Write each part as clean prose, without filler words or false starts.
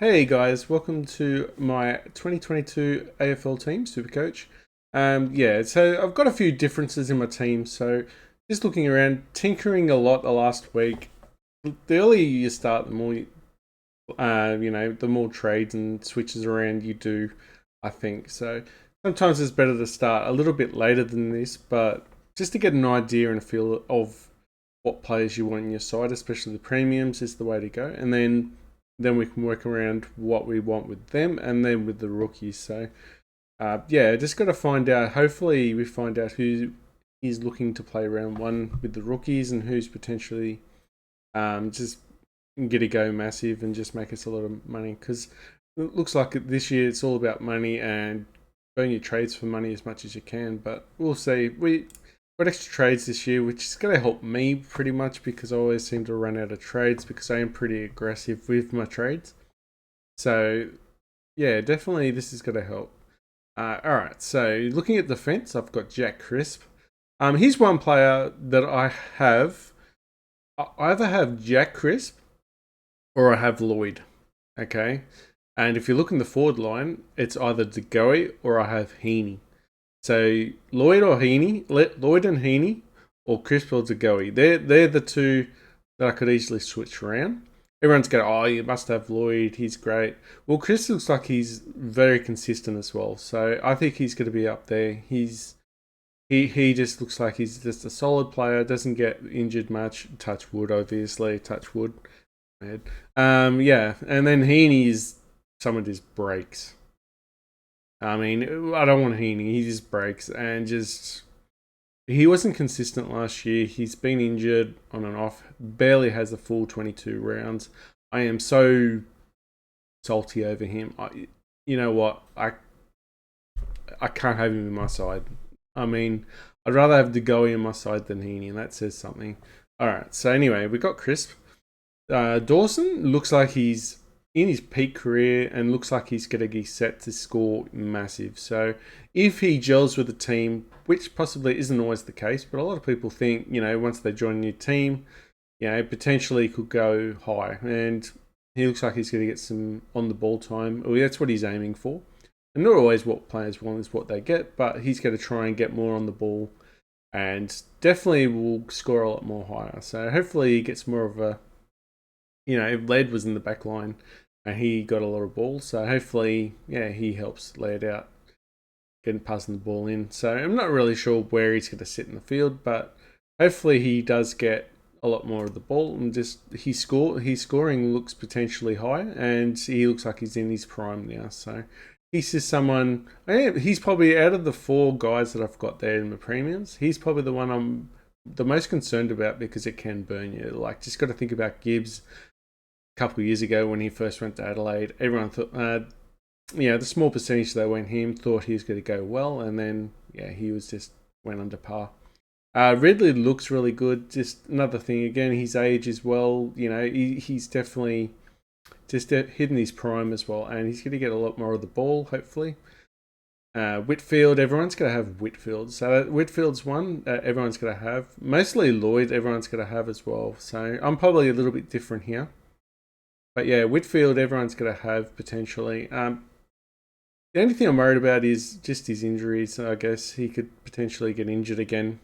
Hey guys, welcome to my 2022 AFL team, Supercoach. So I've got a few differences in my team. So just looking around, tinkering a lot the last week. The earlier you start, the more the more trades and switches around you do. I think so. Sometimes it's better to start a little bit later than this, but just to get an idea and a feel of what players you want in your side, especially the premiums, is the way to go. And then we can work around what we want with them and then with the rookies. So just got to find out. Hopefully, we find out who is looking to play round one with the rookies and who's potentially just get a go massive and just make us a lot of money. Because it looks like this year it's all about money and burn your trades for money as much as you can. But we'll see. We got extra trades this year, which is going to help me pretty much because I always seem to run out of trades because I am pretty aggressive with my trades. So, yeah, definitely this is going to help. All right, so looking at defense, I've got Jack Crisp. He's one player that I have. I either have Jack Crisp or I have Lloyd. Okay, and if you look in the forward line, it's either DeGoey or I have Heaney. So Lloyd or Heaney, Lloyd and Heaney, or Crisp or DeGoey. They're the two that I could easily switch around. Everyone's going, oh, you must have Lloyd. He's great. Well, Chris looks like he's very consistent as well. So I think he's going to be up there. He just looks like he's just a solid player. Doesn't get injured much. Touch wood, obviously. Touch wood. And then Heaney is someone just breaks. I mean, I don't want Heaney. He just breaks and just. He wasn't consistent last year. He's been injured on and off. Barely has a full 22 rounds. I am so salty over him. You know what? I can't have him in my side. I mean, I'd rather have DeGoey in my side than Heaney, and that says something. All right. So anyway, we got Crisp. Dawson looks like he's in his peak career and looks like he's going to be set to score massive. So if he gels with the team, which possibly isn't always the case, but a lot of people think, once they join a new team, potentially could go high. And he looks like he's going to get some on the ball time. Well, that's what he's aiming for. And not always what players want is what they get, but he's going to try and get more on the ball and definitely will score a lot more higher. So hopefully he gets more of a Led was in the back line and he got a lot of balls. So hopefully, he helps Led out, passing the ball in. So I'm not really sure where he's going to sit in the field, but hopefully he does get a lot more of the ball and just his scoring looks potentially high and he looks like he's in his prime now. So he's just someone, he's probably out of the four guys that I've got there in the premiums, he's probably the one I'm the most concerned about because it can burn you. Like, just got to think about Gibbs couple of years ago when he first went to Adelaide. Everyone thought, the small percentage that went him thought he was going to go well, and then he was just went under par. Ridley looks really good. Just another thing again, his age as well. He's definitely just hitting his prime as well, and he's going to get a lot more of the ball hopefully. Whitfield, everyone's going to have Whitfield. So Whitfield's one everyone's going to have. Mostly Lloyd, everyone's going to have as well. So I'm probably a little bit different here. But Whitfield, everyone's going to have potentially. The only thing I'm worried about is just his injuries. So I guess he could potentially get injured again.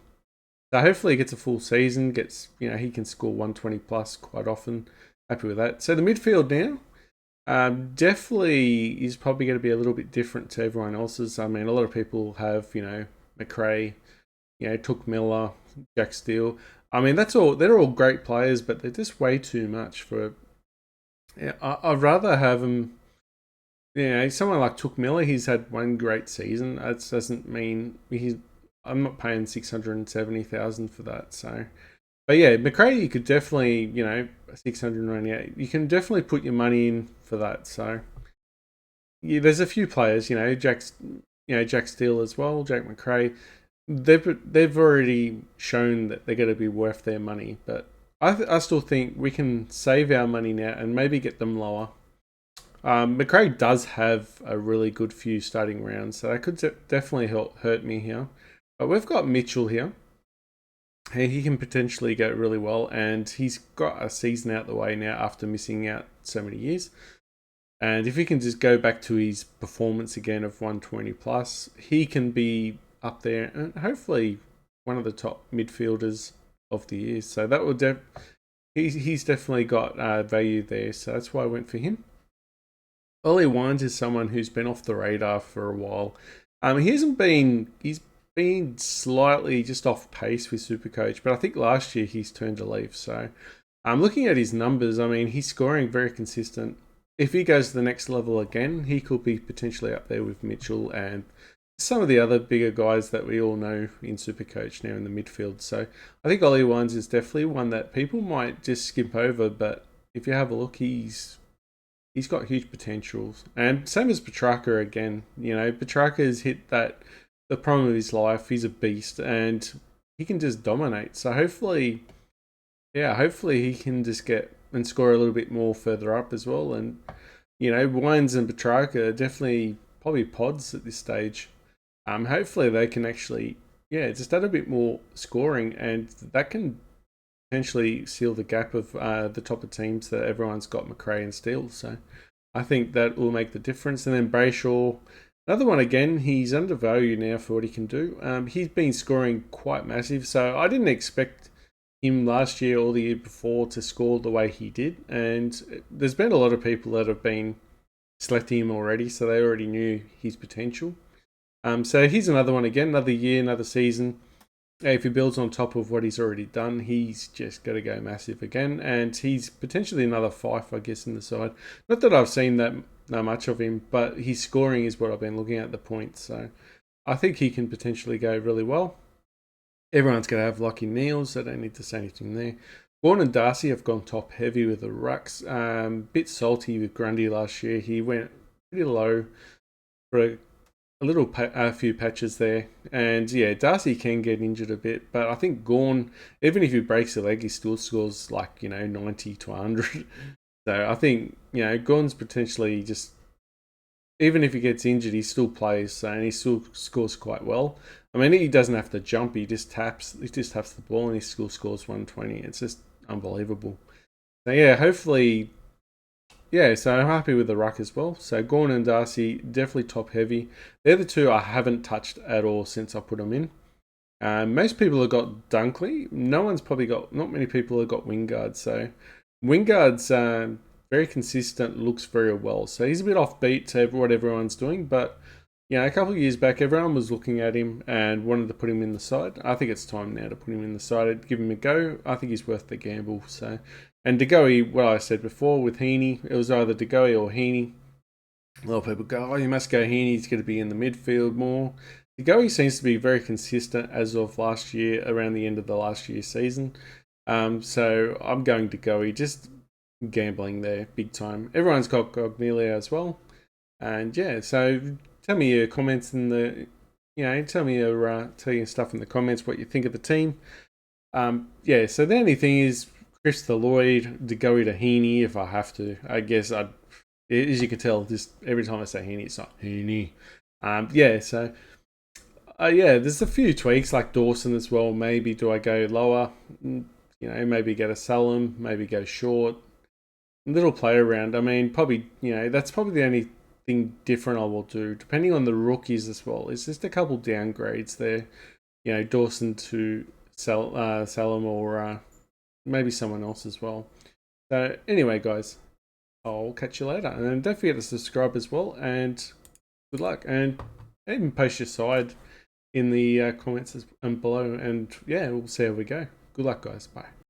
So hopefully he gets a full season. He can score 120 plus quite often. Happy with that. So the midfield now, definitely is probably going to be a little bit different to everyone else's. I mean, a lot of people have McRae, Took Miller, Jack Steele. I mean, they're all great players, but they're just way too much for. I'd rather have him. Someone like Took Miller, he's had one great season. That doesn't mean I'm not paying 670,000 for that. So, but McRae, you could definitely 698. You can definitely put your money in for that. So, there's a few players. Jack Steele as well, Jack McRae. They've already shown that they're going to be worth their money, but I still think we can save our money now and maybe get them lower. McRae does have a really good few starting rounds, so that could definitely hurt me here. But we've got Mitchell here. He can potentially go really well, and he's got a season out the way now after missing out so many years. And if he can just go back to his performance again of 120 plus, he can be up there and hopefully one of the top midfielders of the year. So that will he's definitely got value there. So that's why I went for him. Ollie Wines is someone who's been off the radar for a while. He's been slightly just off pace with Supercoach, but I think last year he's turned a leaf. So I'm looking at his numbers. I mean, he's scoring very consistent. If he goes to the next level again, he could be potentially up there with Mitchell and some of the other bigger guys that we all know in Supercoach now in the midfield. So I think Ollie Wines is definitely one that people might just skip over, but if you have a look, he's got huge potentials. And same as Petrarca again. Petrarca has hit the prime of his life. He's a beast and he can just dominate. So hopefully he can just get and score a little bit more further up as well. And, Wines and Petrarca are definitely probably pods at this stage. Hopefully they can actually, just add a bit more scoring, and that can potentially seal the gap of the top of teams that everyone's got McRae and Steele. So I think that will make the difference. And then Brayshaw, another one again, he's undervalued now for what he can do. He's been scoring quite massive, so I didn't expect him last year or the year before to score the way he did. And there's been a lot of people that have been selecting him already, so they already knew his potential. So here's another one again, another year, another season. If he builds on top of what he's already done, he's just going to go massive again. And he's potentially another Fife, I guess, in the side. Not that I've seen that much of him, but his scoring is what I've been looking at, the points. So I think he can potentially go really well. Everyone's going to have Lockie Neals, so I don't need to say anything there. Vaughan and Darcy have gone top heavy with the Rucks. Bit salty with Grundy last year. He went pretty low for a few patches there. And Darcy can get injured a bit, but I think Gawn, even if he breaks a leg, he still scores 90 to 100. So I think, Gawn's potentially just, even if he gets injured, he still plays, and he still scores quite well. I mean, he doesn't have to jump, he just taps the ball and he still scores 120. It's just unbelievable. So hopefully, so I'm happy with the Ruck as well. So Gawn and Darcy, definitely top heavy. They're the two I haven't touched at all since I put them in. Most people have got Dunkley. Not many people have got Wingard. So Wingard's very consistent, looks very well. So he's a bit offbeat to what everyone's doing, but a couple of years back, everyone was looking at him and wanted to put him in the side. I think it's time now to put him in the side, give him a go. I think he's worth the gamble. So, and De Goey, what I said before with Heaney, it was either De Goey or Heaney. A lot of people go, you must go Heaney, he's going to be in the midfield more. De Goey seems to be very consistent as of last year, around the end of the last year's season. So I'm going De Goey, just gambling there, big time. Everyone's got Gognelia as well. And so tell me your comments in the, tell your stuff in the comments, what you think of the team. So the only thing is Chris the Lloyd, De Goey to Heaney if I have to. I guess as you can tell, just every time I say Heaney, it's not Heaney. There's a few tweaks like Dawson as well. Maybe do I go lower? Maybe get a Salem, maybe go short. A little play around. I mean, probably, that's probably the only thing different I will do, depending on the rookies as well. It's just a couple downgrades there. Dawson to Salem or maybe someone else as well. So anyway, guys, I'll catch you later. And don't forget to subscribe as well. And good luck. And even post your side in the comments below. And we'll see how we go. Good luck, guys. Bye.